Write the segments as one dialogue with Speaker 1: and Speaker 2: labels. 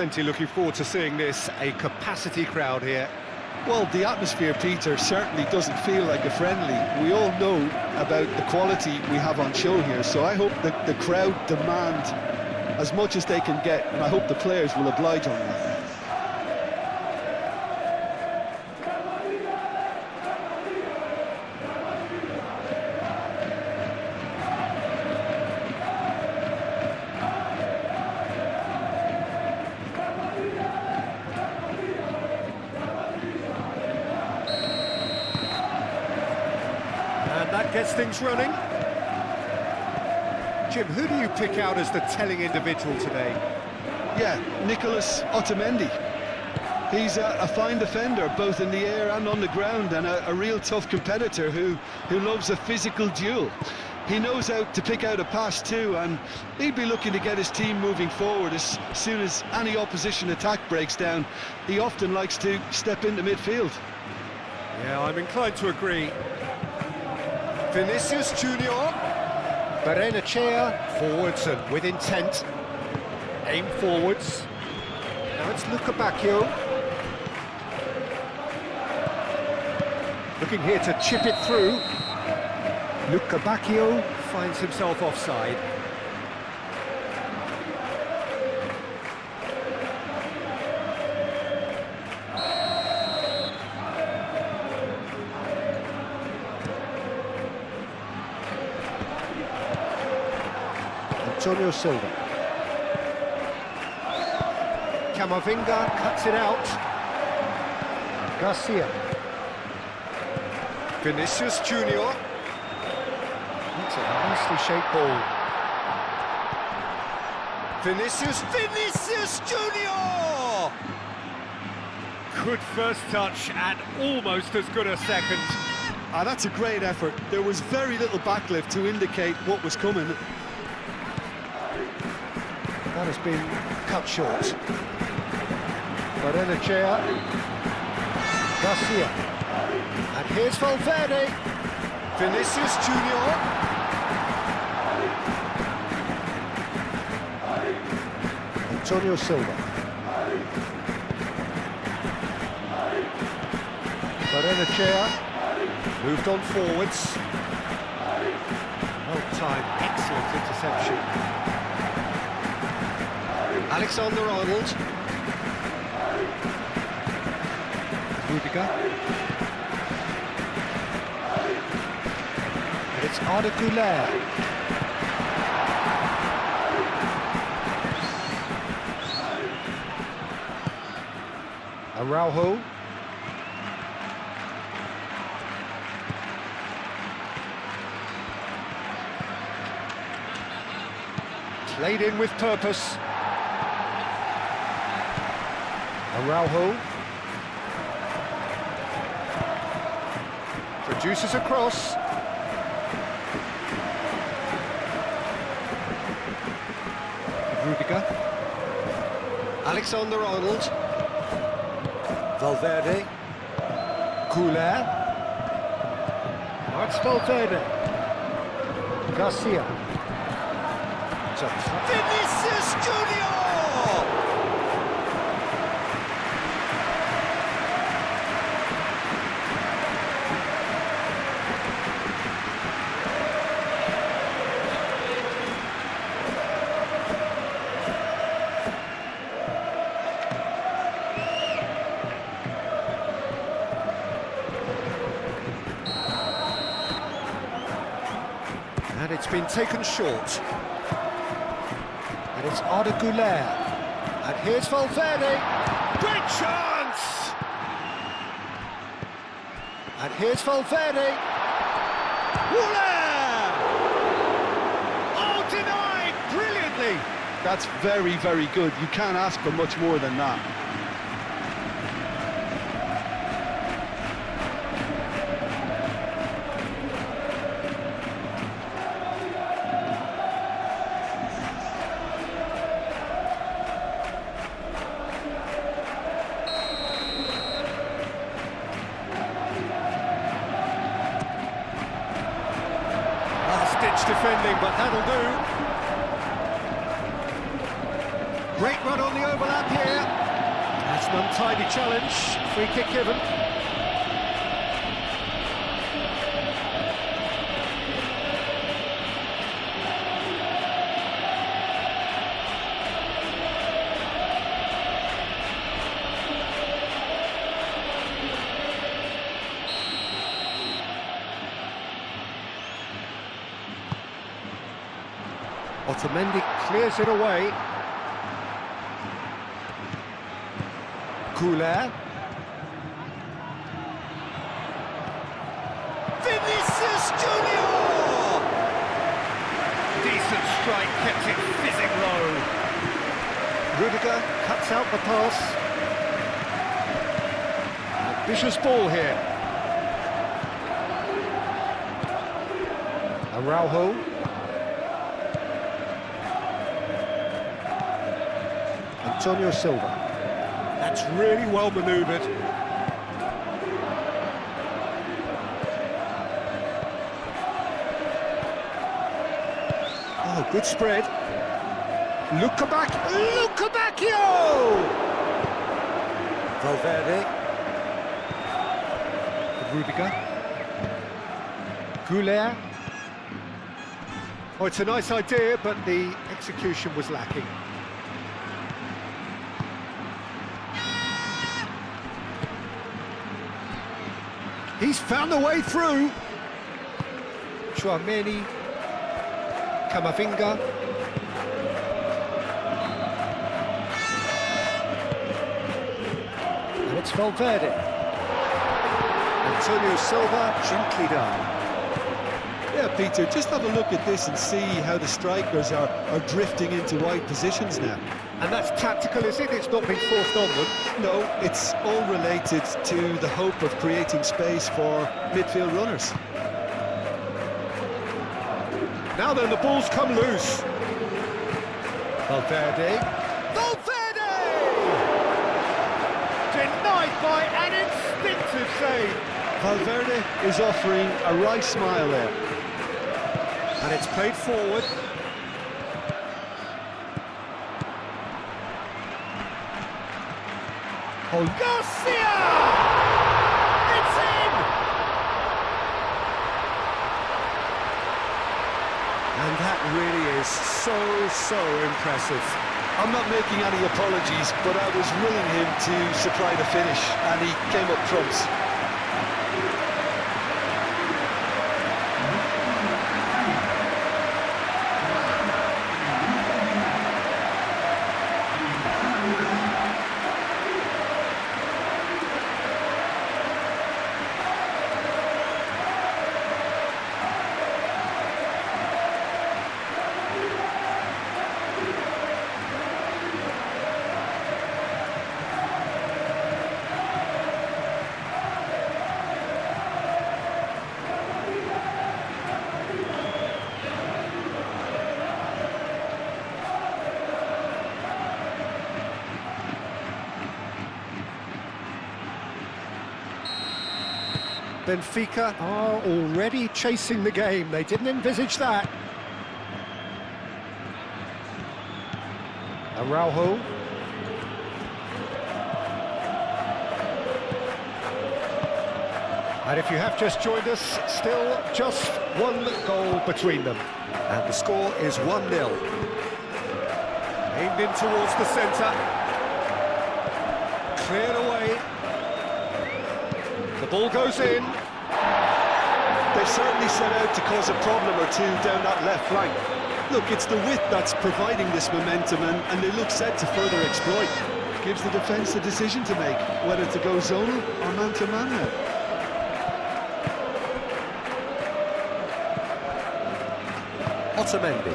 Speaker 1: Plenty looking forward to seeing this, a capacity crowd here.
Speaker 2: Well, the atmosphere, Peter, certainly doesn't feel like a friendly. We all know about the quality we have on show here, so I hope that the crowd demand as much as they can get, and I hope the players will oblige on that.
Speaker 1: And that gets things running. Jim, who do you pick out as the telling individual today?
Speaker 2: Yeah, Nicolas Otamendi. He's a fine defender, both in the air and on the ground, and a real tough competitor who loves a physical duel. He knows how to pick out a pass too, and he'd be looking to get his team moving forward as soon as any opposition attack breaks down. He often likes to step into midfield.
Speaker 1: Yeah, I'm inclined to agree. Vinicius Junior. Berenechea, forwards and with intent. Aim forwards. Now it's Luca Bacchio. Looking here to chip it through. Luca Bacchio finds himself offside. Antonio Silva. Camavinga cuts it out. Garcia. Vinicius Junior. It's a nicely shaped ball. Vinicius Junior! Good first touch and almost as good a second.
Speaker 2: Ah, that's a great effort. There was very little backlift to indicate what was coming.
Speaker 1: That has been cut short. Berenechea. Garcia. And here's Valverde. Vinicius Junior. Antonio Silva. Berenechea. Moved on forwards. Well timed, excellent interception. Alexander-Arnold. Rudiger. And it's Arda Güler. Araujo. Played in with purpose. Araujo produces a cross. Rudiger. Alexander-Arnold. Valverde. Güler. That's Valverde. Garcia. Vinicius Junior! And it's been taken short. And it's Arda Güler. And here's Valverde. Great chance! And here's Valverde. Güler! Oh, denied brilliantly!
Speaker 2: That's very, very good. You can't ask for much more than that.
Speaker 1: Defending, but that'll do. Great run on the overlap here. an untidy challenge. Free kick given. Otamendi clears it away. Goulet. Vinicius Junior! Decent strike, kept it fizzing low. Rudiger cuts out the pass. Ambitious ball here. Araujo. Antonio Silva. That's really well manoeuvred. Oh, good spread. Lukabakio! Valverde. Rudiger. Goulet. Oh, it's a nice idea, but the execution was lacking. He's found a way through. Chouameni, Camavinga. And it's Valverde. Antonio Silva, gently done.
Speaker 2: Yeah, Peter, just have a look at this and see how the strikers are drifting into wide positions now.
Speaker 1: And that's tactical, is it? It's not been forced on them.
Speaker 2: No, it's all related to the hope of creating space for midfield runners.
Speaker 1: Now then, the ball's come loose. Valverde. Valverde! Denied by an instinctive save.
Speaker 2: Valverde is offering a wry smile there.
Speaker 1: And it's played forward. Oh, Garcia! It's in! And that really is so impressive.
Speaker 2: I'm not making any apologies, but I was willing him to supply the finish, and he came up trumps.
Speaker 1: Benfica are already chasing the game. They didn't envisage that. Araujo. And if you have just joined us, still just one goal between them. And the score is 1-0. Aimed in towards the centre. Cleared away. The ball goes in.
Speaker 2: They've certainly set out to cause a problem or two down that left flank. Look, it's the width that's providing this momentum, and they look set to further exploit. Gives the defence a decision to make, whether to go zonal or man-to-man now.
Speaker 1: Otamendi.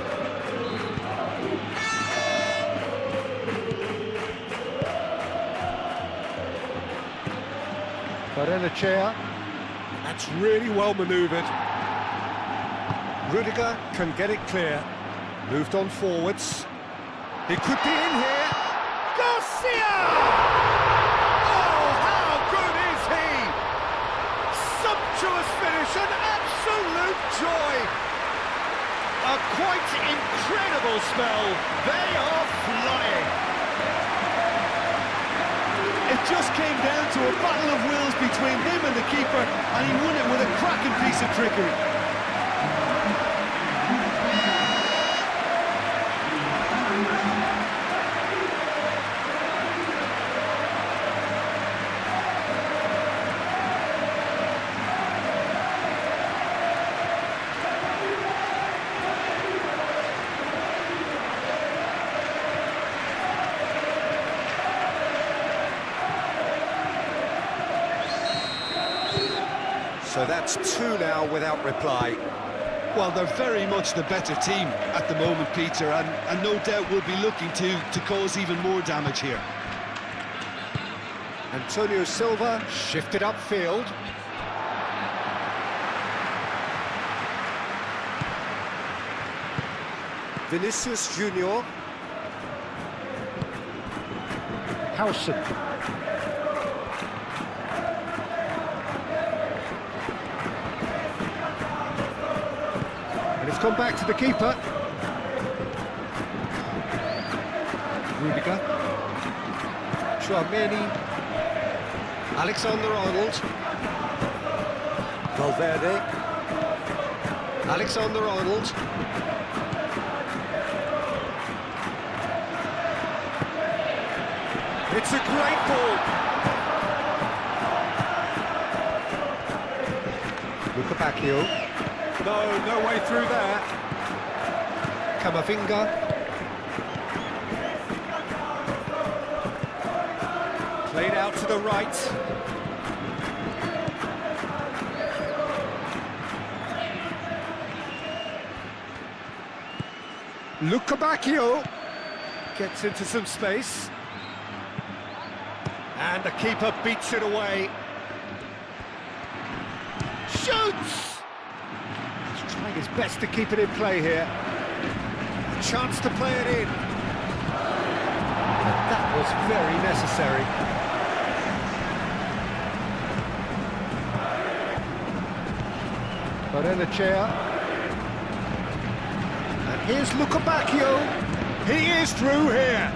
Speaker 1: Barrenechea. That's really well manoeuvred. Rudiger can get it clear. Moved on forwards. He could be in here. Garcia! Oh, how good is he? Sumptuous finish, an absolute joy. A quite incredible spell. They are flying.
Speaker 2: just came down to a battle of wills between him and the keeper, and he won it with a cracking piece of trickery.
Speaker 1: So that's two now without reply.
Speaker 2: Well, they're very much the better team at the moment, Peter, and no doubt will be looking to cause even more damage here.
Speaker 1: Antonio Silva shifted upfield. Vinicius Junior. Howson. And it's gone back to the keeper. Rudiger. Chouameni. Alexander-Arnold. Valverde. Alexander-Arnold. It's a great ball. Lukabakio. No way through there. Camavinga. Played out to the right. Lukabakio gets into some space. And the keeper beats it away. Shoots! He's trying his best to keep it in play here. A chance to play it in. But that was very necessary. Barrenechea. And here's Lukabakio. He is through here.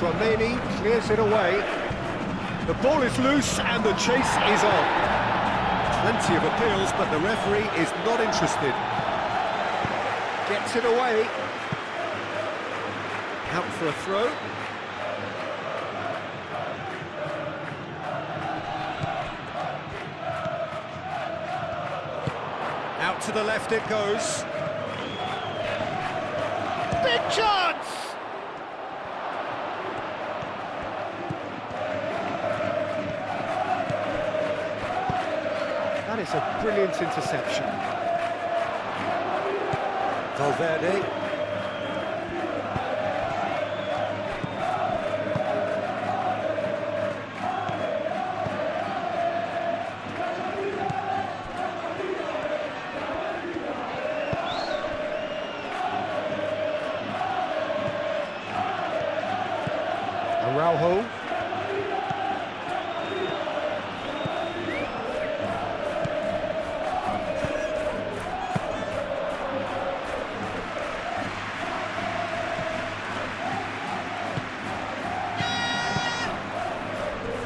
Speaker 1: Chouameni clears it away. The ball is loose and the chase is on. Plenty of appeals, but the referee is not interested. Gets it away. Out for a throw. Out to the left it goes. Big chance! That is a brilliant interception. Valverde. Araujo.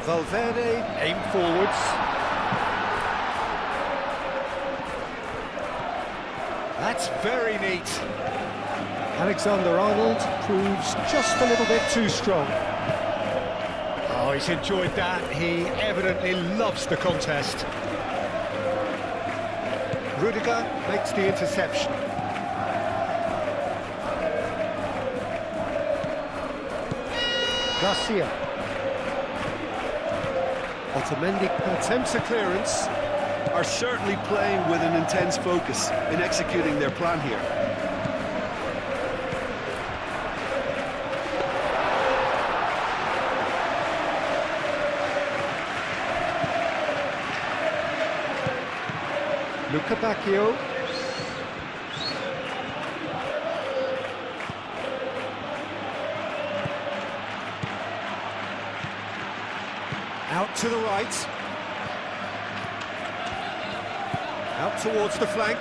Speaker 1: Valverde, aim forwards. That's very neat. Alexander-Arnold proves just a little bit too strong. Oh, he's enjoyed that. He evidently loves the contest. Rudiger makes the interception. Garcia. Otamendi attempts a clearance.
Speaker 2: Are certainly playing with an intense focus in executing their plan here.
Speaker 1: Lukabakio. to the right. Out towards the flank.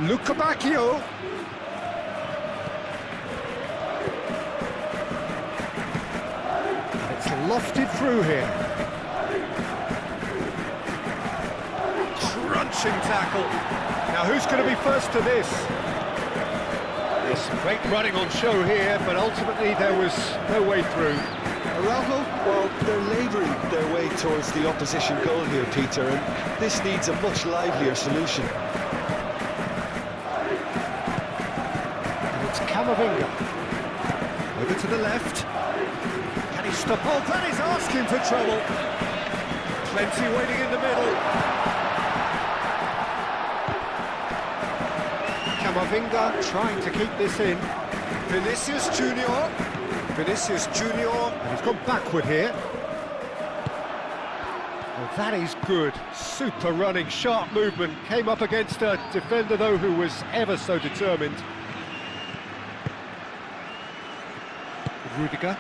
Speaker 1: Luca Bacchio. It's lofted through here. Crunching tackle. Now who's going to be first to this? There's some great running on show here, but ultimately there was no way through.
Speaker 2: Araujo, well, they're labouring their way towards the opposition goal here, Peter, and this needs a much livelier solution.
Speaker 1: And it's Camavinga. Over to the left. Can he stop? Oh, that is asking for trouble. Plenty waiting in the middle. Camavinga trying to keep this in. Vinicius Junior. Vinicius Junior, and he's gone backward here. Well, that is good. Super running, sharp movement. Came up against a defender, though, who was ever so determined. Rudiger.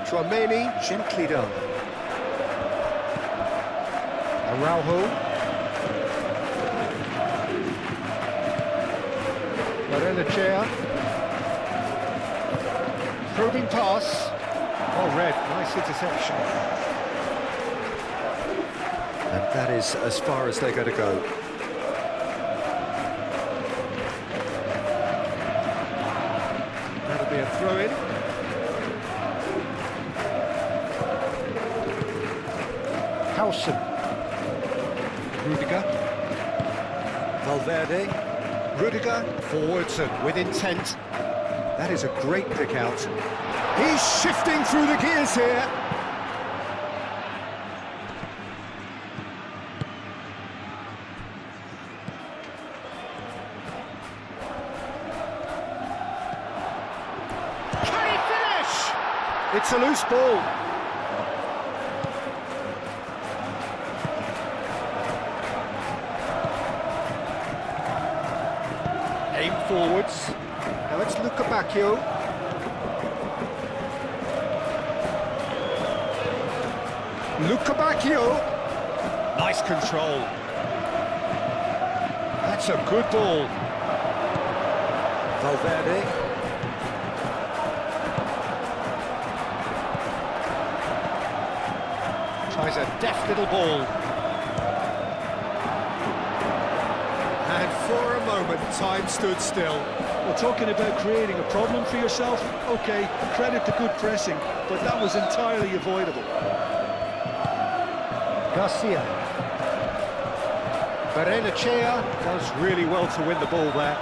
Speaker 1: Tchouaméni, gently done. Araujo. Barrenechea. Probing pass. Oh, red. Nice interception. And that is as far as they're going to go. That'll be a throw-in. Howson. Rudiger. Valverde. Rudiger. Forwards and with intent. That is a great pick out. He's shifting through the gears here. Can he finish? It's a loose ball. Aim forwards. Now it's Luca Bacchio. Luca Bacchio. Nice control. That's a good ball. Valverde. Tries a deft little ball. And for a moment, time stood still.
Speaker 2: Well, talking about creating a problem for yourself, OK, credit to good pressing, but that was entirely avoidable.
Speaker 1: Garcia. Barrenechea does really well to win the ball there.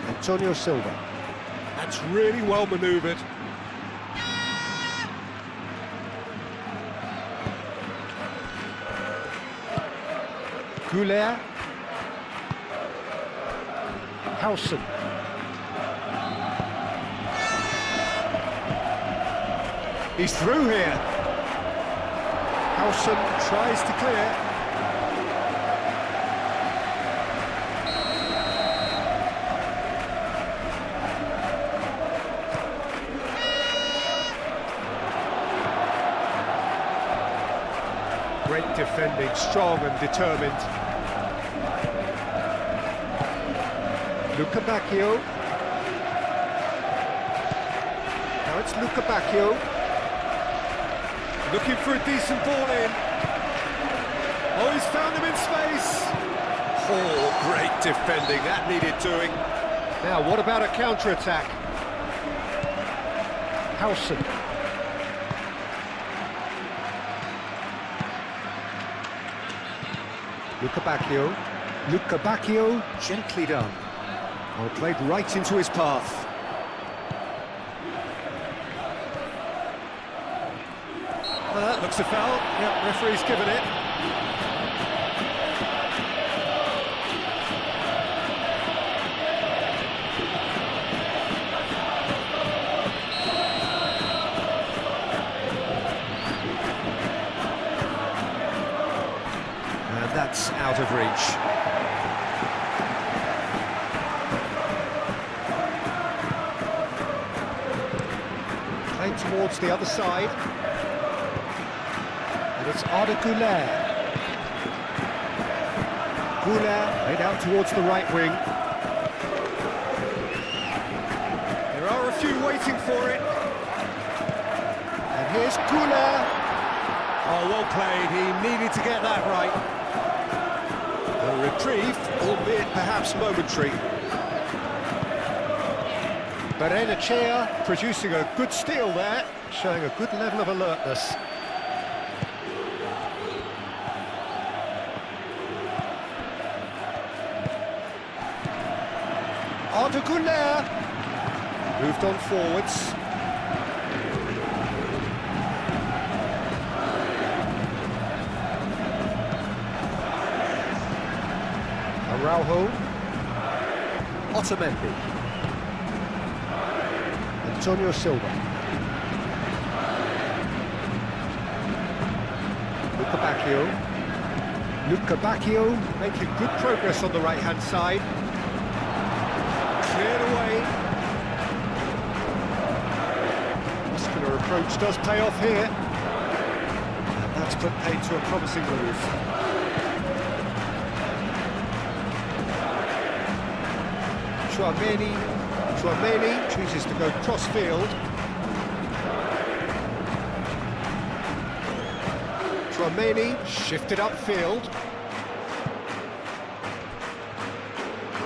Speaker 1: Antonio Silva. That's really well manoeuvred. Goulet. Howson. He's through here. Howson tries to clear. Great defending, strong and determined. Luca Bacchio. Now it's Luca Bacchio. Looking for a decent ball in. Oh, he's found him in space. Oh, great defending. That needed doing. Now, what about a counter-attack? Howson. Luca Bacchio. Luca Bacchio, gently done. Oh, played right into his path. Well, that looks a foul. Yep, referee's given it. And that's out out of reach. Played towards the other side. And it's Arda Güler. Güler laid out towards the right wing. There are a few waiting for it. And here's Güler. Oh, well played. He needed to get that right. A reprieve, albeit perhaps momentary. Benfica producing a good steal there, showing a good level of alertness. Arda Güler moved on forwards. Araujo, Otamendi, Antonio Silva, Luca Bacchio making good progress on the right-hand side. Cleared away. Muscular approach does pay off here. And that's put paid to a promising move. Chouameni chooses to go cross-field. Chouameni shifted upfield.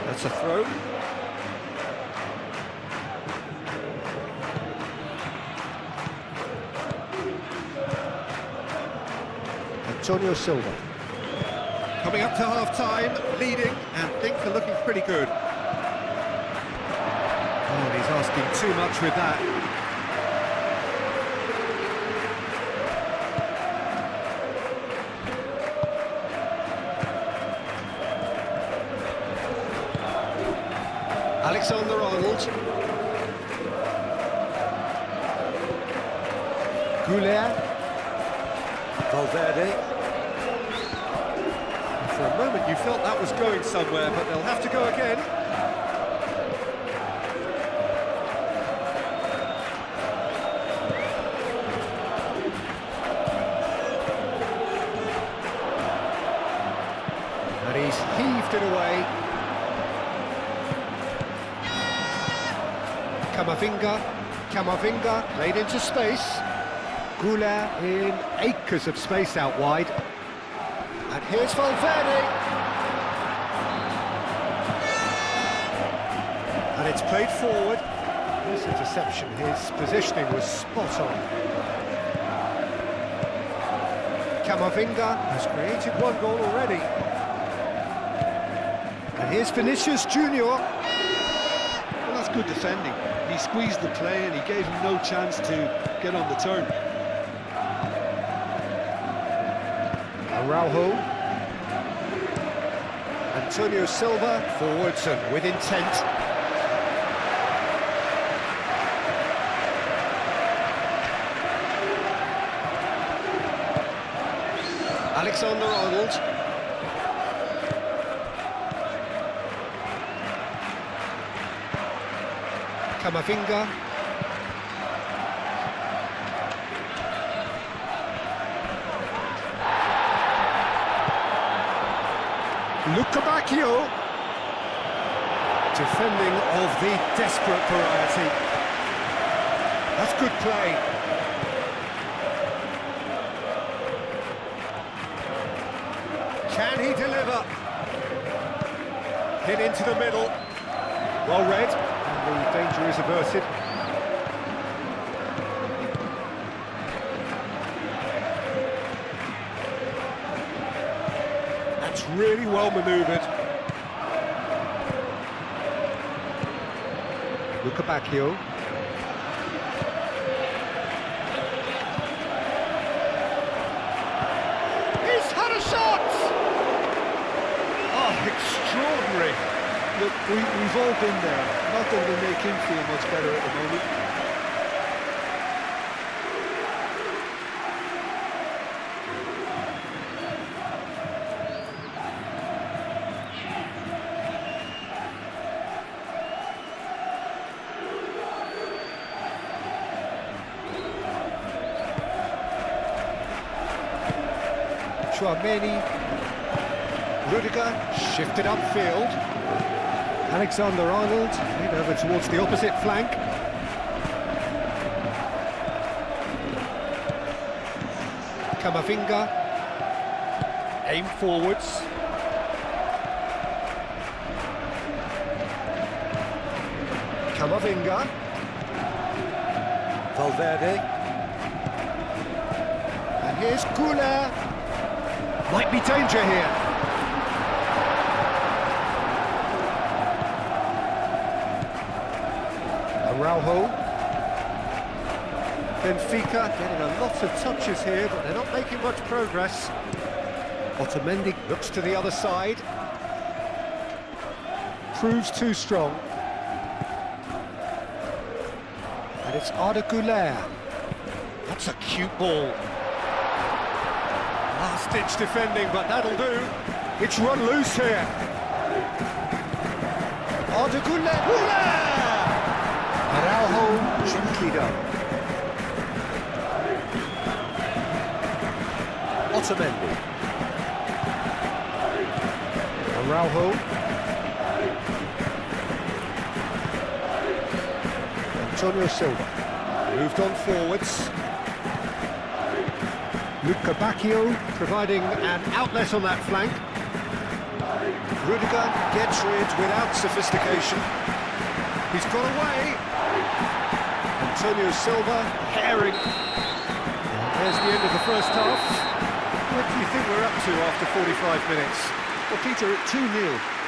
Speaker 1: That's a throw. Antonio Silva. Coming up to half-time, leading, and things are looking pretty good. Oh, he's asking too much with that. Alexander-Arnold. Güler. Valverde. For a moment you felt that was going somewhere, but they'll have to go again. And he's heaved it away. Camavinga played into space. Güler in acres of space out wide. And here's Valverde. And it's played forward. This interception, his positioning was spot on. Camavinga has created one goal already. And here's Vinicius Junior.
Speaker 2: Well, that's good defending. He squeezed the play and he gave him no chance to get on the turn.
Speaker 1: Araujo. Antonio Silva, forwards and with intent. Alexander-Arnold. Camavinga. Luca Bacchio. Defending of the desperate variety. That's good play. Can he deliver? Hit into the middle. Well read, and the danger is averted. That's really well manoeuvred. Luca Bacchio. He's had a shot! Oh, extraordinary.
Speaker 2: Look, we've all been there. Not going to make him feel much better at the moment.
Speaker 1: Chouameni. Rudiger shifted upfield. Alexander-Arnold made over towards the opposite flank. Camavinga. Aim forwards. Camavinga. Valverde. And here's Goulet. Might be danger here. Araujo. Benfica getting a lot of touches here, but they're not making much progress. Otamendi looks to the other side. Proves too strong. And it's Arda Güler. That's a cute ball. Last-ditch defending, but that'll do. It's run loose here. Arda Güler. Araujo, gently done. Otamendi. Araujo. Antonio Silva. Moved on forwards. Luca Bacchio providing an outlet on that flank. Rudiger gets rid without sophistication. He's got away. Antonio Silva herring. There's the end of the first half. What do you think we're up to after 45 minutes?
Speaker 2: Well, Peter, at 2-0,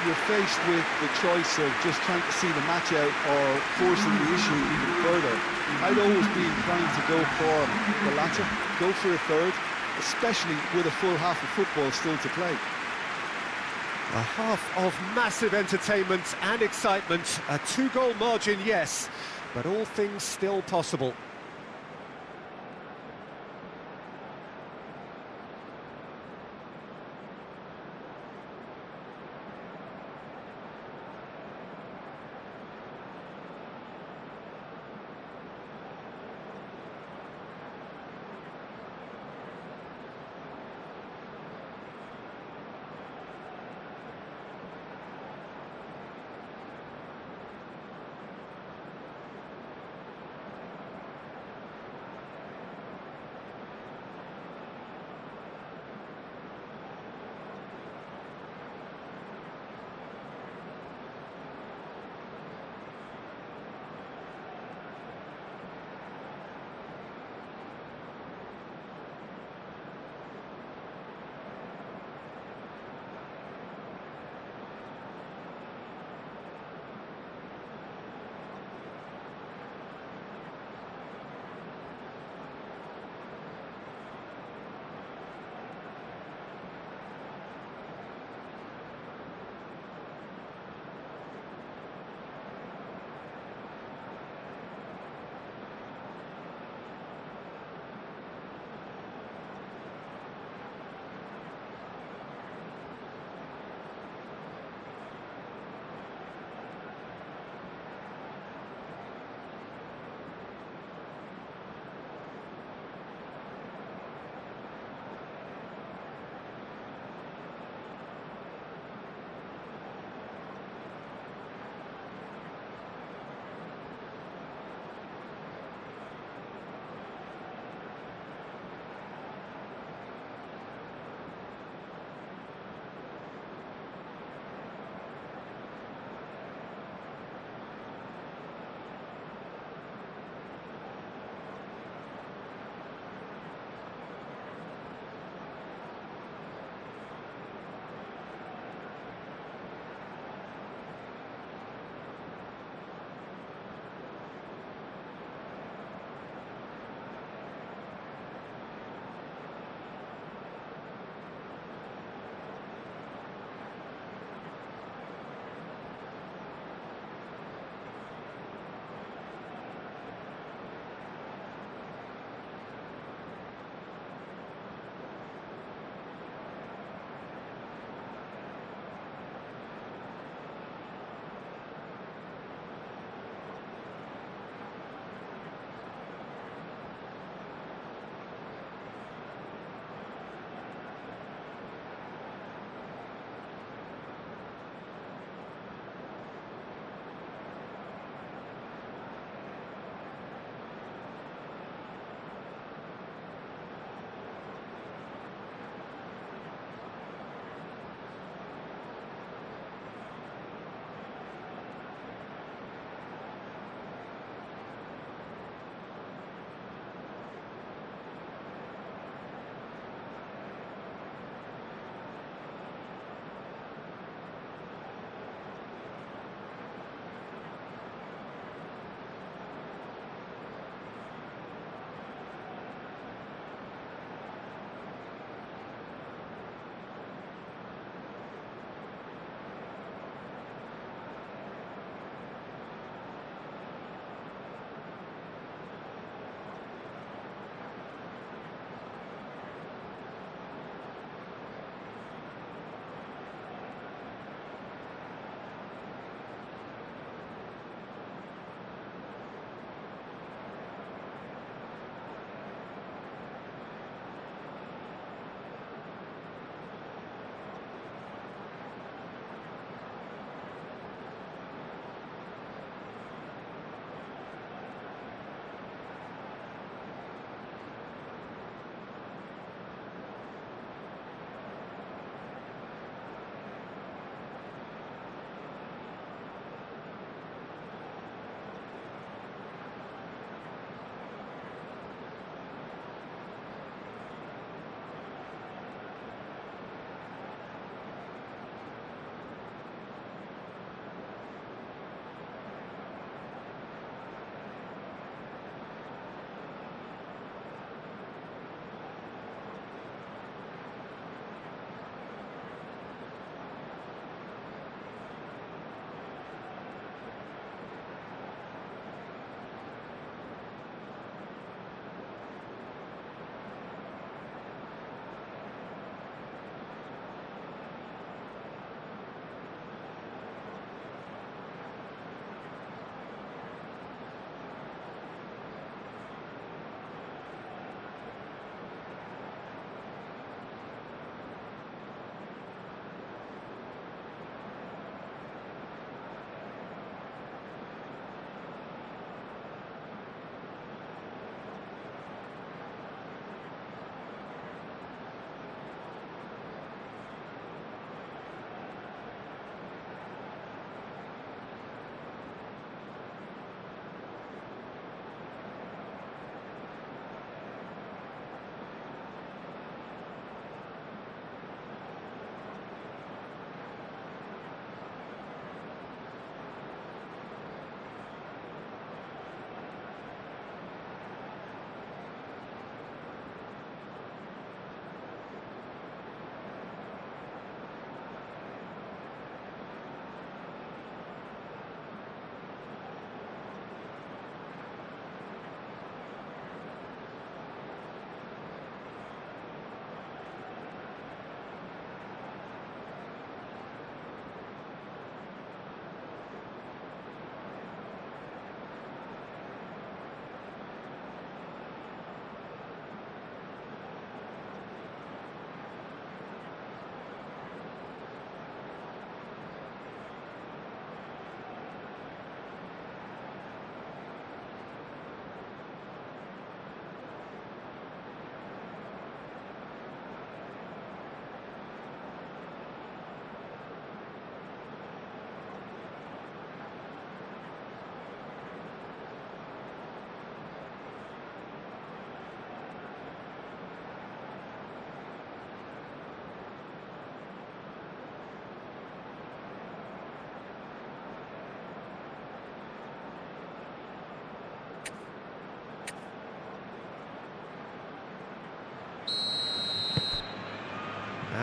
Speaker 2: you're faced with the choice of just trying to see the match out or forcing the issue even further. I'd always be inclined to go for the latter, go for a third, especially with a full half of football still to play.
Speaker 1: A half of massive entertainment and excitement. A 2-goal margin, yes, but all things still possible.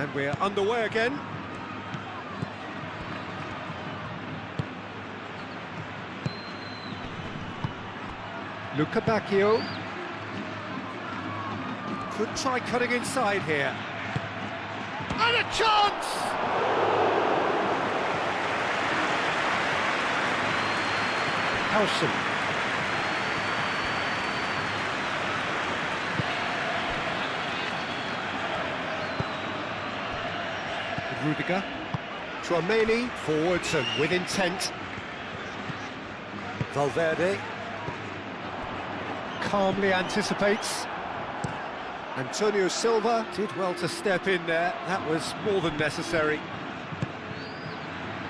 Speaker 1: And we're underway again. Luca Bacchio. Could try cutting inside here. And a chance! Howson. Rudiger. Tchouaméni forwards and with intent. Valverde calmly anticipates. Antonio Silva did well to step in there. That was more than necessary.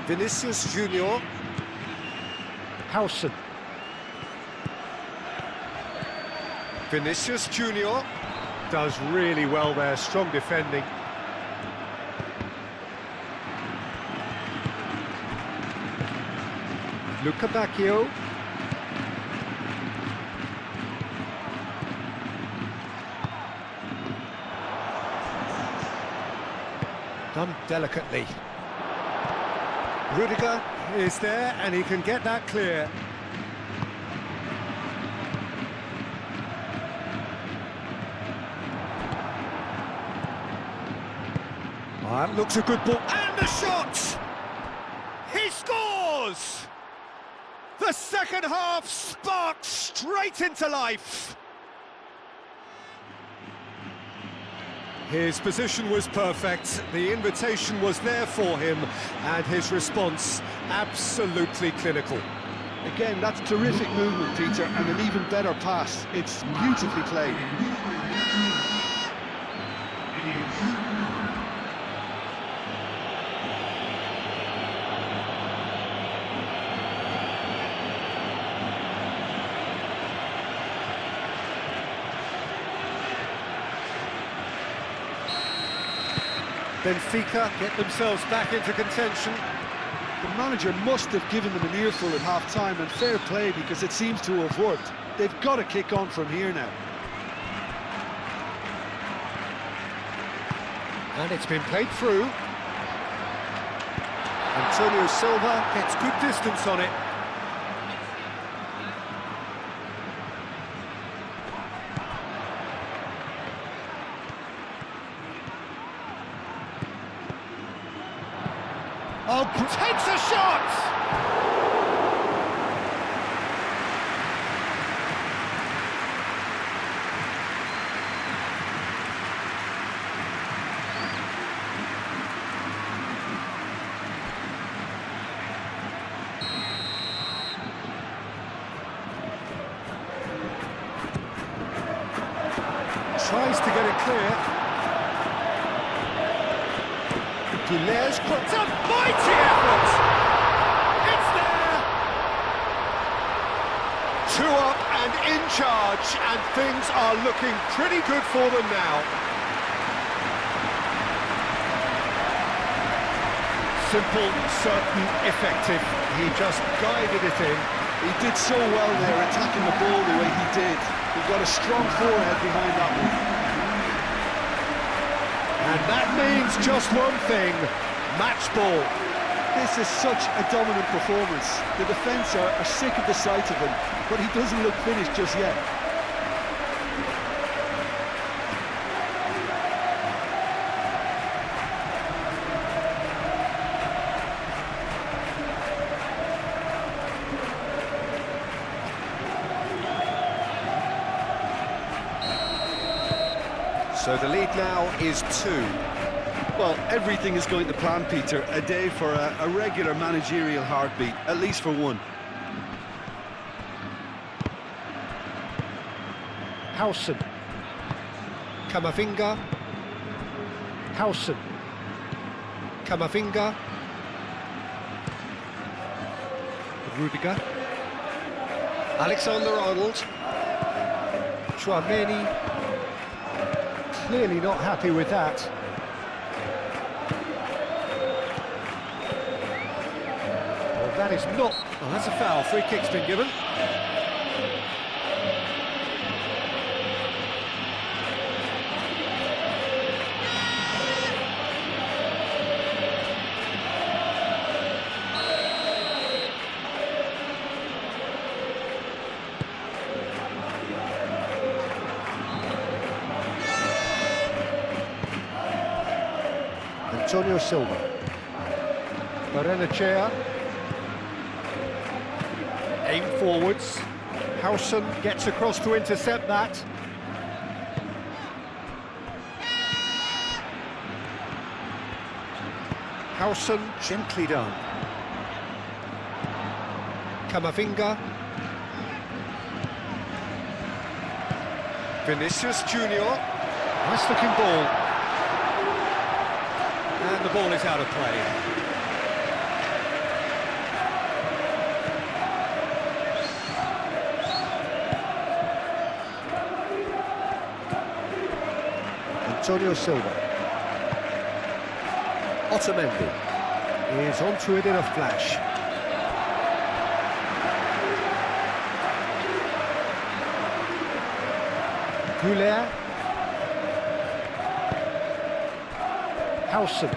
Speaker 1: Vinicius Junior. Howson. Vinicius Junior does really well there, strong defending. Luca Bacchio. Done delicately. Rudiger is there and he can get that clear. That looks a good ball. And the shot! He scores! The second half sparked straight into life. His position was perfect, the invitation was there for him, and his response absolutely clinical.
Speaker 2: Again, that's terrific movement, Peter, and an even better pass. It's beautifully played.
Speaker 1: Benfica get themselves back into contention.
Speaker 2: The manager must have given them an earful at half-time, and fair play, because it seems to have worked. They've got to kick on from here now.
Speaker 1: And it's been played through. Antonio Silva gets good distance on it. Oh, takes a shot! Tries to get it clear. Gulez, it's a mighty effort! It's there! 2 up and in charge, and things are looking pretty good for them now. Simple, certain, effective. He just guided it in.
Speaker 2: He did so well there, attacking the ball the way he did. He got a strong forehead behind that one.
Speaker 1: And that means just one thing, match ball.
Speaker 2: This is such a dominant performance. The defence are sick of the sight of him, but he doesn't look finished just yet.
Speaker 1: So the lead now is 2.
Speaker 2: Well, everything is going to plan, Peter. A day for a regular managerial heartbeat, at least for one.
Speaker 1: Howson. Camavinga. Howson. Camavinga. Rudiger. Alexander-Arnold. Tchouaméni. Clearly not happy with that. Well, that is not... Oh, that's a foul. Free kick's been given. Antonio Silva. Barrenechea. Aim forwards. Howson gets across to intercept that. Howson, gently done. Camavinga. Vinicius Junior. Nice looking ball. And the ball is out of play. Antonio Silva. Otamendi is onto it in a flash. Goulet. Howson.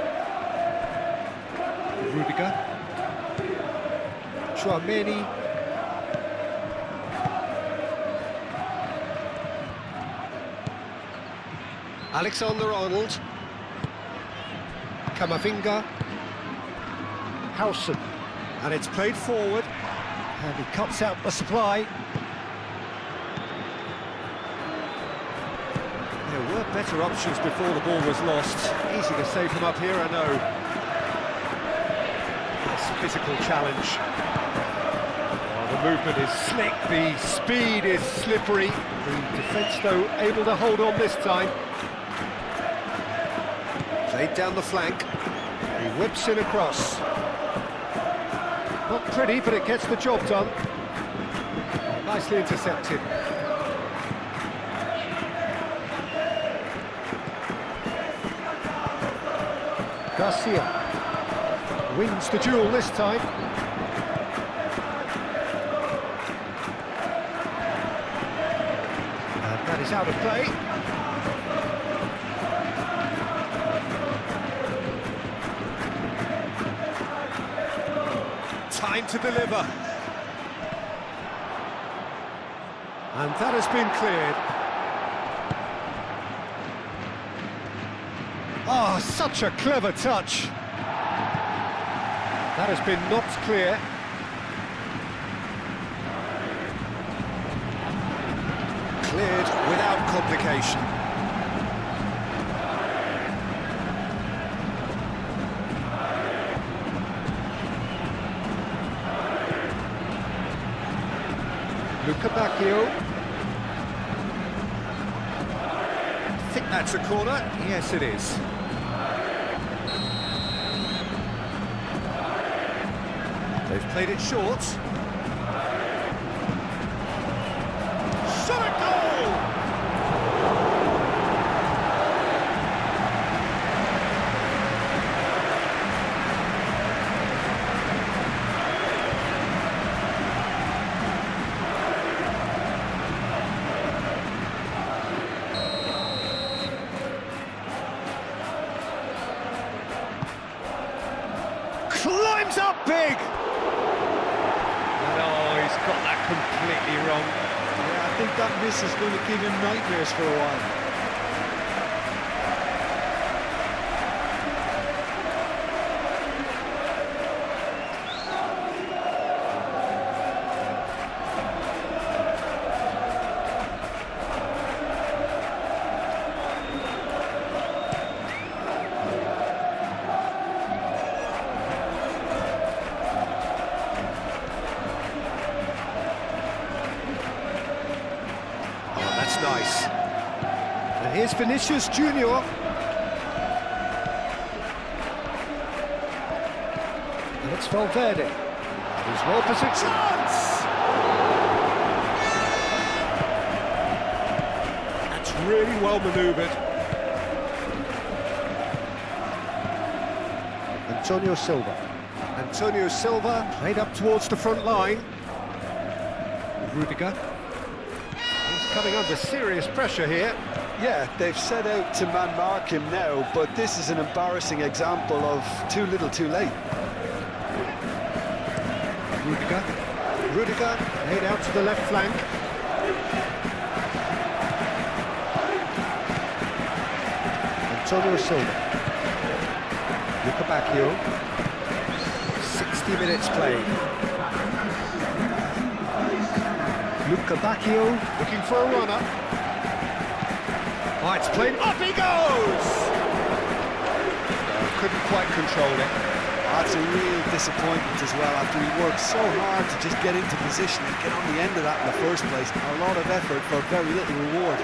Speaker 1: Rudiger. Chouameni. Alexander-Arnold. Camavinga. Howson. And it's played forward. And he cuts out the supply. There were better options before the ball was lost. Easy to save from up here, I know. Nice physical challenge. Oh, the movement is slick, the speed is slippery. The defence, though, able to hold on this time. Played down the flank. He whips it across. Not pretty, but it gets the job done. Nicely intercepted. Garcia wins the duel this time. And that is out of play. Time to deliver. And that has been cleared. Oh, such a clever touch. That has been knocked clear. Cleared without complication. Luca Bacchio. I think that's a corner. Yes, it is. They've played it short. Shot a goal! Climbs up big! Got that completely wrong.
Speaker 2: Yeah, I think that miss is going to give him nightmares for a while.
Speaker 1: That's nice. And here's Vinicius Junior. And it's Valverde. He's well positioned. Chance! That's really well manoeuvred. Antonio Silva. Antonio Silva played up towards the front line. Rudiger. Coming under serious pressure here.
Speaker 2: Yeah, they've set out to man-mark him now, but this is an embarrassing example of too little too late.
Speaker 1: Rudiger laid out to the left flank. Antonio Silva. Luca Bacchio. 60 minutes played. Luca Bacchio looking for a runner. Oh, it's played. Up he goes! Couldn't quite control it.
Speaker 2: That's a real disappointment as well, after he worked so hard to just get into position and get on the end of that in the first place. A lot of effort for very little reward.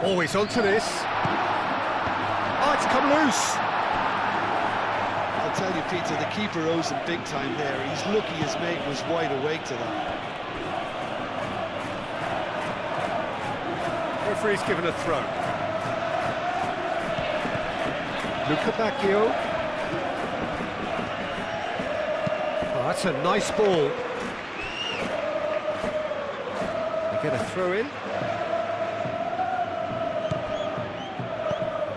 Speaker 1: Always onto this. Oh, it's come loose.
Speaker 2: I'll tell you, Peter, the keeper owes him big time there. He's lucky his mate was wide awake to that.
Speaker 1: Referee's given a throw. Luca Bacchio. Oh, that's a nice ball. They get a throw in.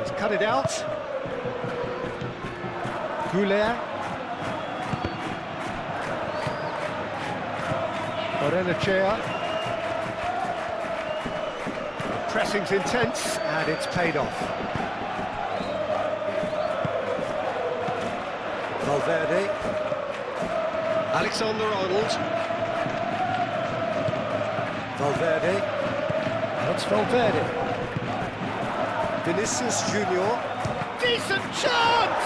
Speaker 1: He's cut it out. Goulet. Orenachea. Pressing's intense, and it's paid off. Valverde. Alexander-Arnold. Valverde. That's Valverde. Vinicius Junior. Decent chance!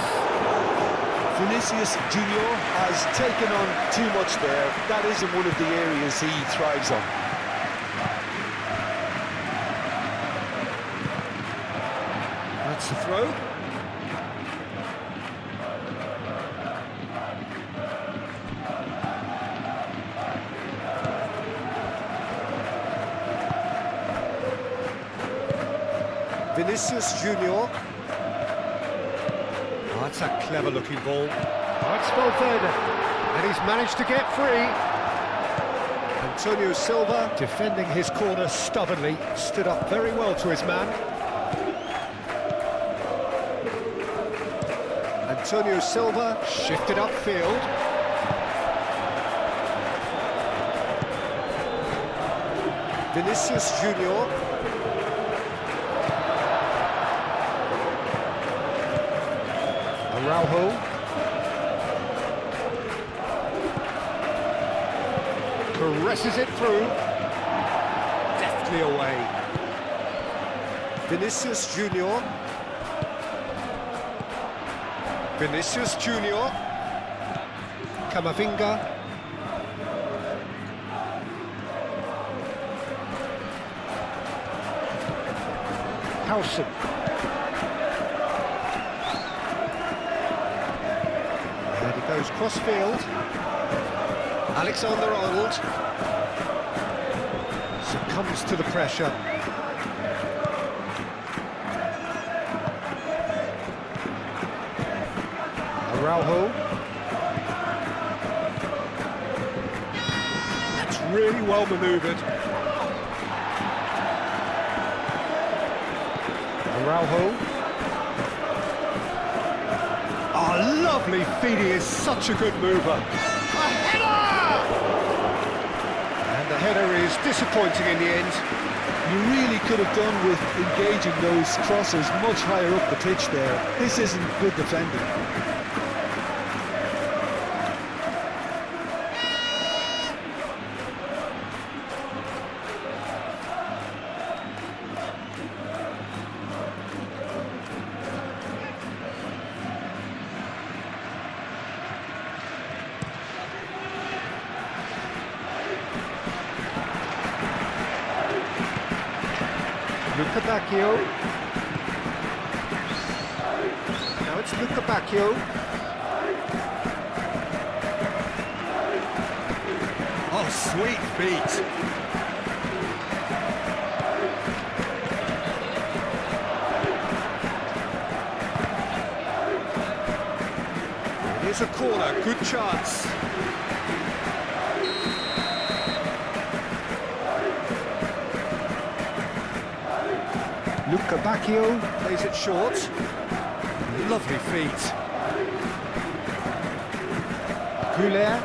Speaker 2: Vinicius Junior has taken on too much there. That isn't one of the areas he thrives on.
Speaker 1: That's the throw. Vinicius Junior. Oh, that's a clever-looking ball. Oh, it's Valverde, and he's managed to get free. Antonio Silva, defending his corner stubbornly, stood up very well to his man. Antonio Silva shifted upfield. Vinicius Junior. Araujo. Caresses it through. Deftly away. Vinicius Junior. Vinicius Junior. Camavinga. Howson. And he goes cross-field. Alexander-Arnold succumbs to the pressure. Araujo. That's really well manoeuvred. Araujo. Oh, lovely feet, he is such a good mover. A header! And the header is disappointing in the end.
Speaker 2: You really could have done with engaging those crossers much higher up the pitch there. This isn't good defending.
Speaker 1: Luca Bacchio. Now it's Luca Bacchio. Oh, sweet feet. It is a corner, good chance. Luca Bacchio plays it short. Lovely feet. Goulet.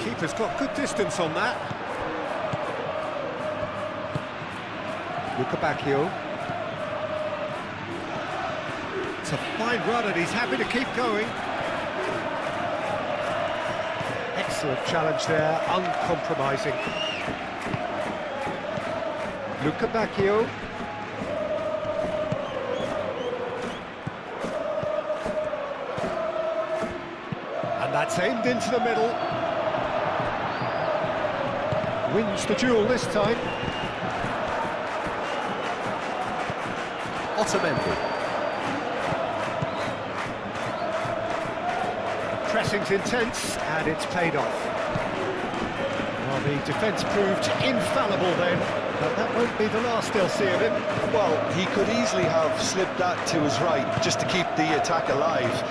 Speaker 1: Keeper's got good distance on that. Bacchio. It's a fine run and he's happy to keep going. Excellent challenge there, uncompromising. Bacchio. And that's aimed into the middle. Wins the duel this time. Otamendi. Pressing's intense, and it's paid off. Well, the defence proved infallible then, but that won't be the last they'll see of him.
Speaker 2: Well, he could easily have slipped that to his right, just to keep the attack alive,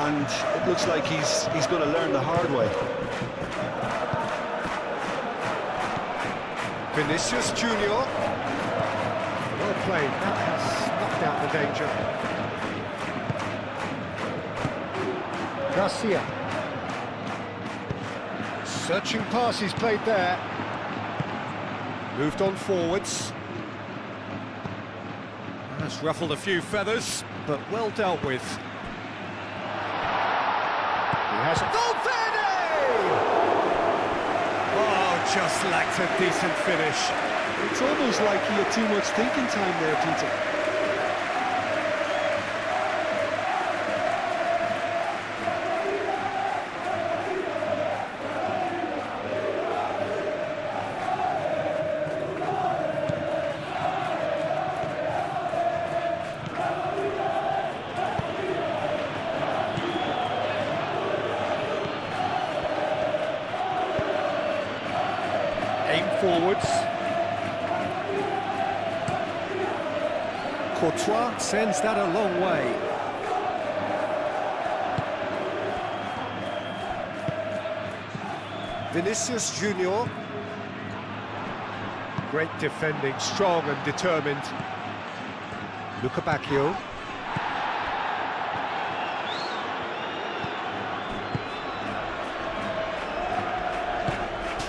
Speaker 2: and it looks like he's going to learn the hard way.
Speaker 1: Vinicius Junior. Well played, that has knocked out the danger. Garcia. Searching pass he's played there. Moved on forwards. That's ruffled a few feathers, but well dealt with. He has a... Oh, just lacked a decent finish.
Speaker 2: It's almost like he had too much thinking time there, Peter.
Speaker 1: Aim forwards. Courtois sends that a long way. Vinicius Junior. Great defending, strong and determined. Bacchio.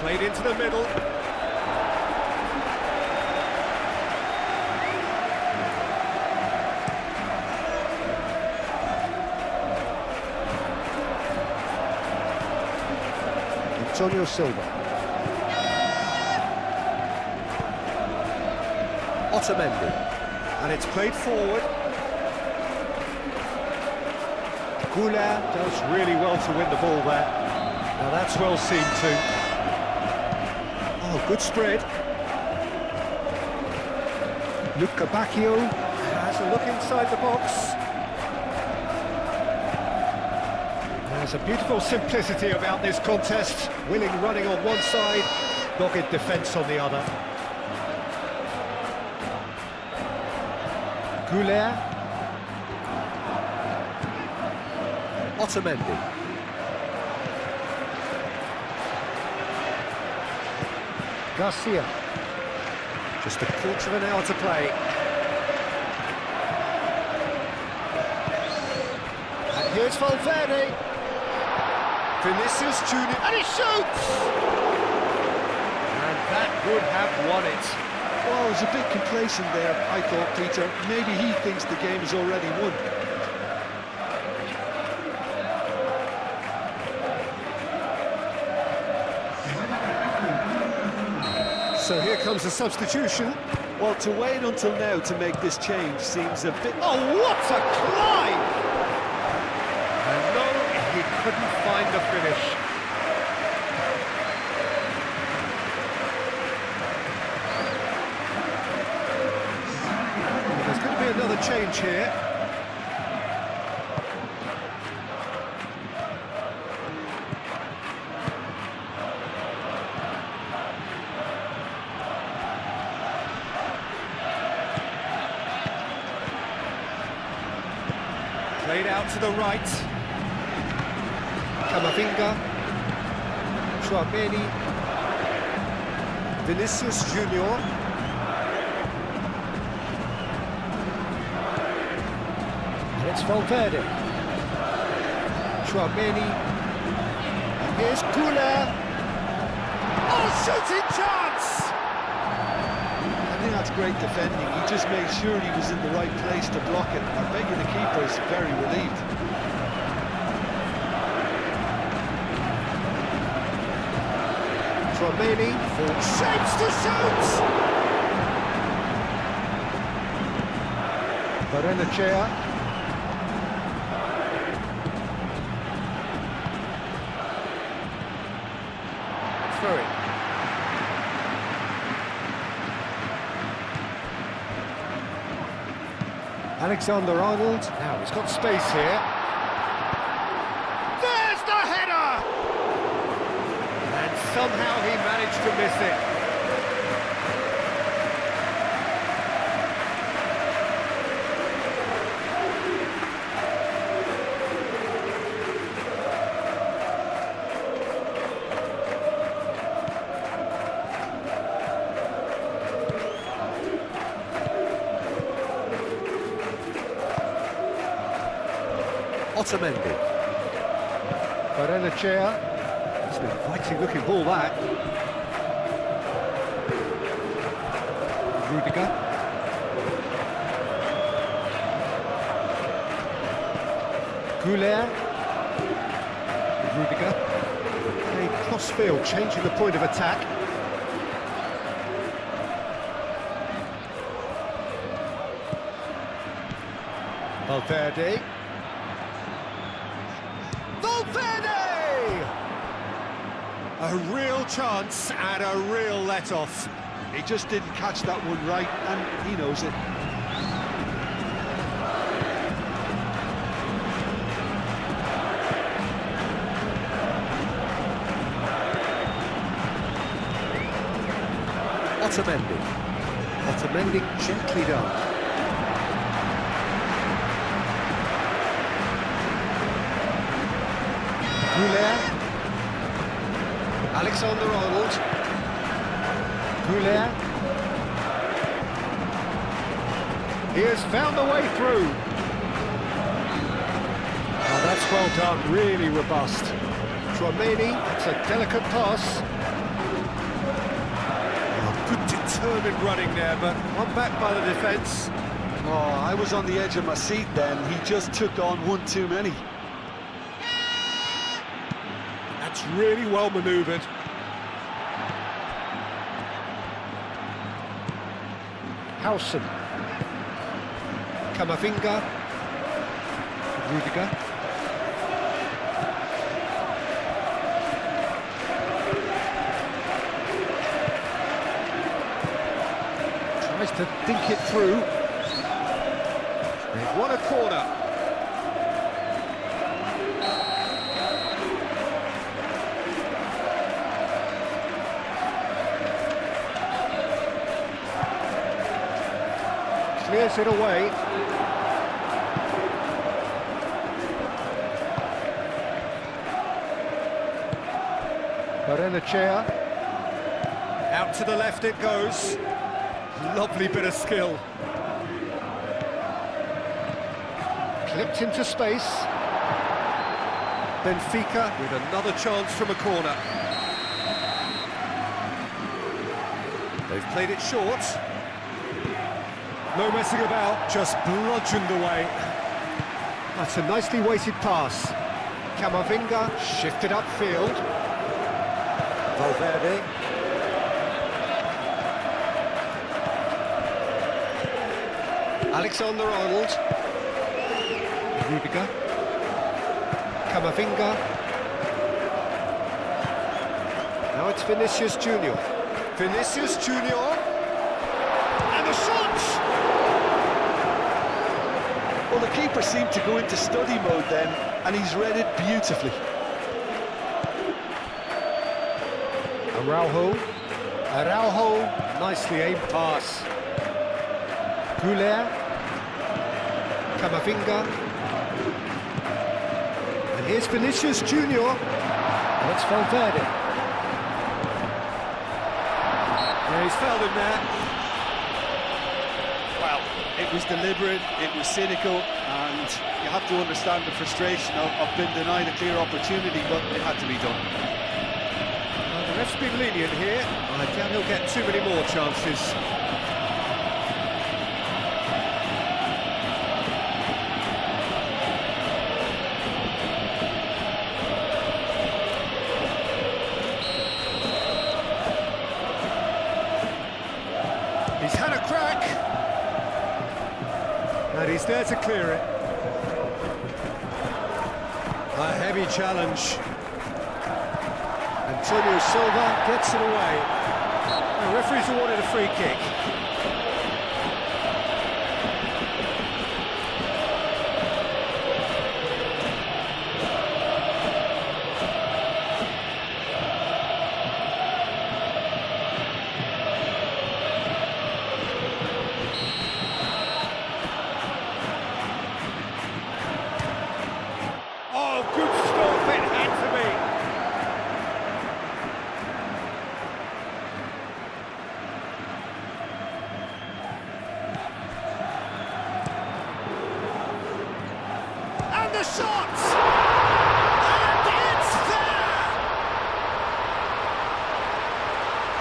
Speaker 1: Played into the middle. Antonio Silva. Otamendi. And it's played forward. Goulet does really well to win the ball there. Now that's well seen too. Oh, good spread. Bacchio has a look inside the box. There's a beautiful simplicity about this contest. Willing running on one side, dogged defence on the other. Goulet. Otamendi. Garcia. Just a quarter of an hour to play. And here's Valverde. Vinicius Junior, and he shoots! And that would have won it.
Speaker 2: Well, I was a bit complacent there, I thought, Peter. Maybe he thinks the game is already won.
Speaker 1: So here comes a substitution.
Speaker 2: Well, to wait until now to make this change seems a bit...
Speaker 1: Oh, what a climb! And no, he couldn't find the finish. There's going to be another change here. Played out to the right. Camavinga. Chouameni. Vinicius Junior. And it's Valverde. Chouameni. And here's Güler. Oh, shooting chance!
Speaker 2: I think that's great defending. He just made sure he was in the right place to block it. I bet you the keeper is very relieved.
Speaker 1: Chouameni, full shapes to shoot! Barrenechea. Through it. Alexander-Arnold. Now he's got space here. There's the header! And somehow he managed to miss it. Otamendi. Barrenechea. It's an inviting looking ball, that. Rudiger. Güler. Rudiger. A cross-field, changing the point of attack. Valverde. A real chance and a real let-off.
Speaker 2: He just didn't catch that one right, and he knows it.
Speaker 1: Otamendi. Otamendi gently done. Güler. Alexander-Arnold. Güler. He has found the way through. Oh, that's well done, really robust. Chouameni, it's a delicate pass. Oh, good determined running there, but one back by the defence.
Speaker 2: Oh, I was on the edge of my seat then. He just took on one too many.
Speaker 1: That's really well manoeuvred. Howson. Camavinga. Rudiger. Tries to dink it through. They've won a corner. Clears it away. Barrenechea. Out to the left it goes. Lovely bit of skill. Clipped into space. Benfica with another chance from a corner. They've played it short. No messing about, just bludgeoned away. That's a nicely weighted pass. Camavinga shifted upfield. Valverde. Alexander-Arnold. Rudiger. Camavinga. Now it's Vinicius Junior. Vinicius Junior. And the shot!
Speaker 2: Well, the keeper seemed to go into study mode then, and he's read it beautifully.
Speaker 1: Araujo, nicely aimed pass. Güler. Camavinga. And here's Vinicius Junior. And it's Valverde. Yeah, he's fouled him there.
Speaker 2: Well, it was deliberate, it was cynical, and you have to understand the frustration of being denied a clear opportunity, but it had to be done.
Speaker 1: Well, the ref's been lenient here. I doubt he'll get too many more chances. He's had a crack, and he's there to clear it. A heavy challenge. Antonio Silva gets it away. The referee's awarded a free kick. Oh, good stop, it had to be. And the shot! And it's there!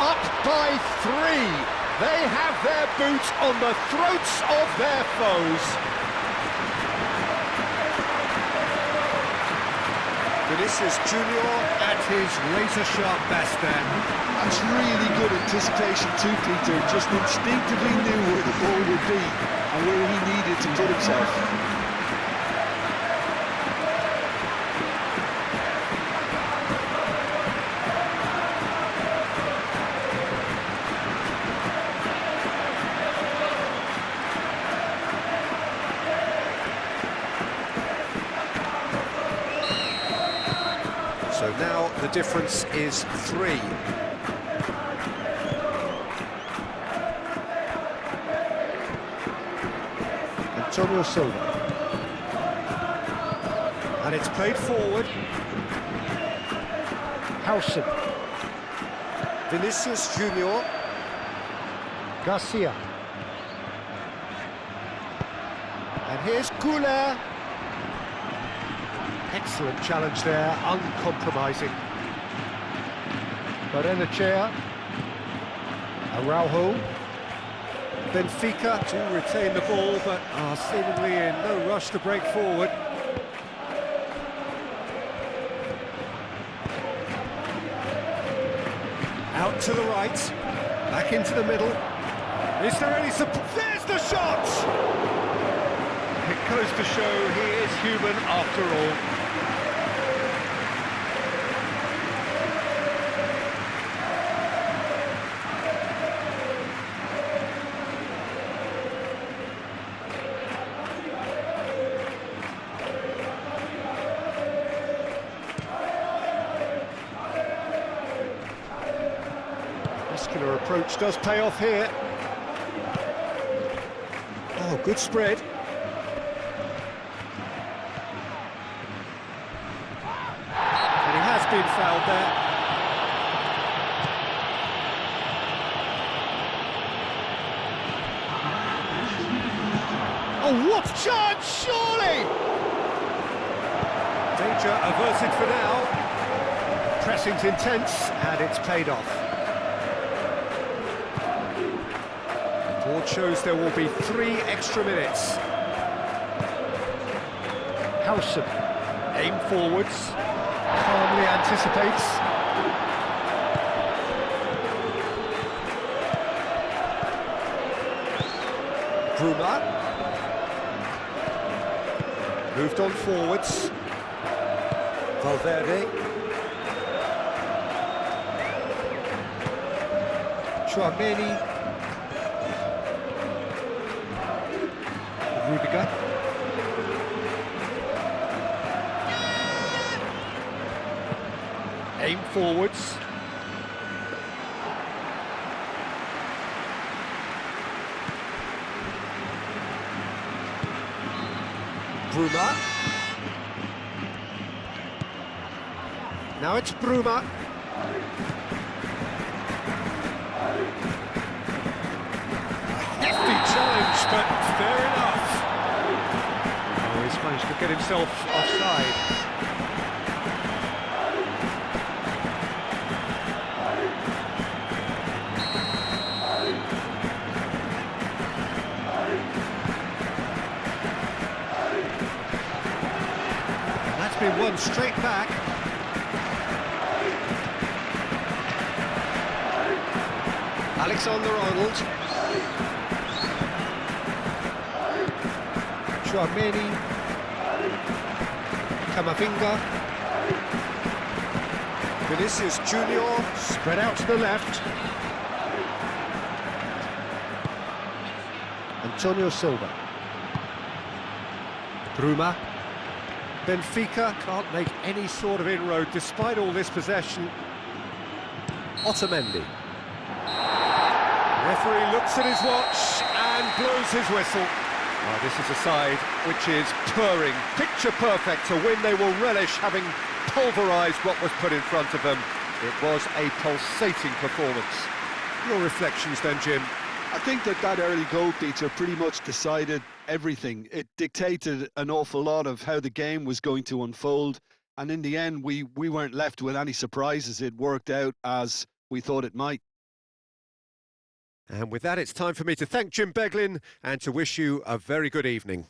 Speaker 1: Up by 3. They have their boot on the throats of their foes. Vinicius Junior at his razor-sharp best then.
Speaker 2: That's really good anticipation too, Peter. Just instinctively knew where the ball would be and where he needed to put himself.
Speaker 1: So now the difference is 3. Antonio Silva. And it's played forward. Howson. Vinicius Junior. Garcia. And here's Goulart. Excellent challenge there, uncompromising. Barrenechea. Araujo. Benfica to retain the ball, but are seemingly in no rush to break forward. Out to the right, back into the middle. Is there any support? There's the shot! It goes to show he is human after all. Muscular approach does pay off here. Oh, good spread. And he has been fouled there. Oh, what chance, surely! Danger averted for now. Pressing's intense, and it's paid off. Board shows there will be 3 extra minutes. Howson, aim forwards, calmly anticipates. Bruma. Moved on forwards. Valverde. Chouameni. Rudiger. Aim forwards. Bruma. Now it's Bruma. to get himself offside. That's been won straight back. Alexander-Arnold. Chouameni. Camavinga. Vinicius Junior spread out to the left. Antonio Silva. Bruma. Benfica can't make any sort of inroad despite all this possession. Otamendi. Referee looks at his watch and blows his whistle. Oh, this is a side which is purring, picture perfect, a win they will relish, having pulverised what was put in front of them. It was a pulsating performance. Your reflections then, Jim?
Speaker 2: I think that early goal, Peter, pretty much decided everything. It dictated an awful lot of how the game was going to unfold, and in the end we weren't left with any surprises. It worked out as we thought it might.
Speaker 1: And with that, it's time for me to thank Jim Beglin and to wish you a very good evening.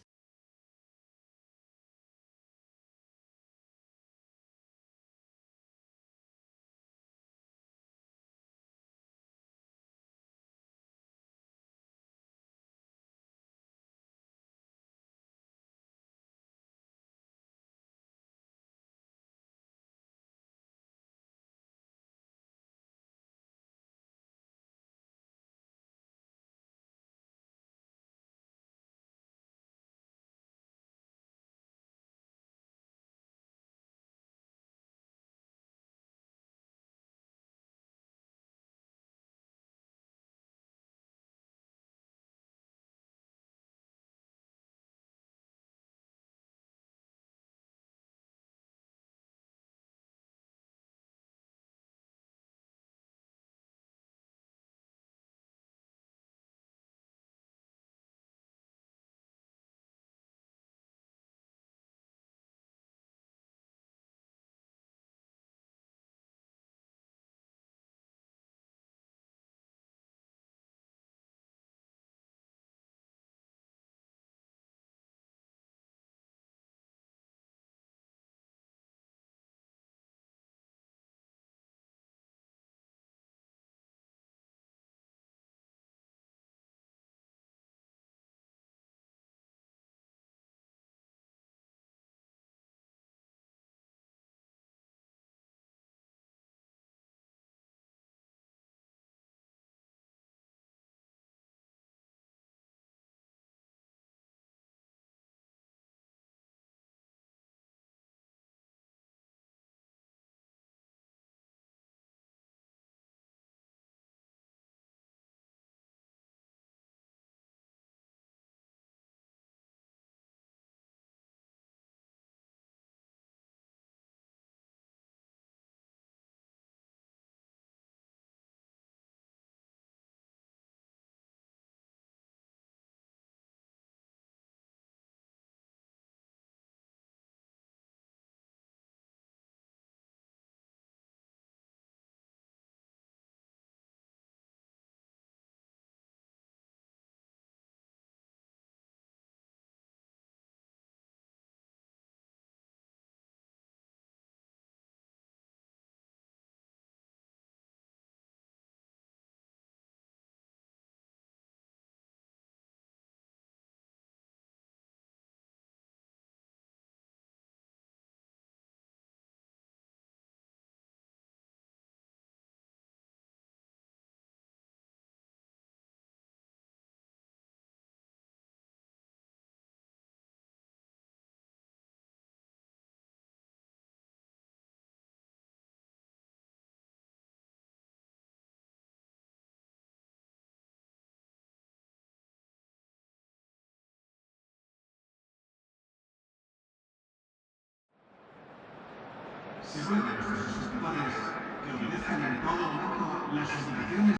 Speaker 3: Se ruega a los suscriptores que obedezcan en todo momento las indicaciones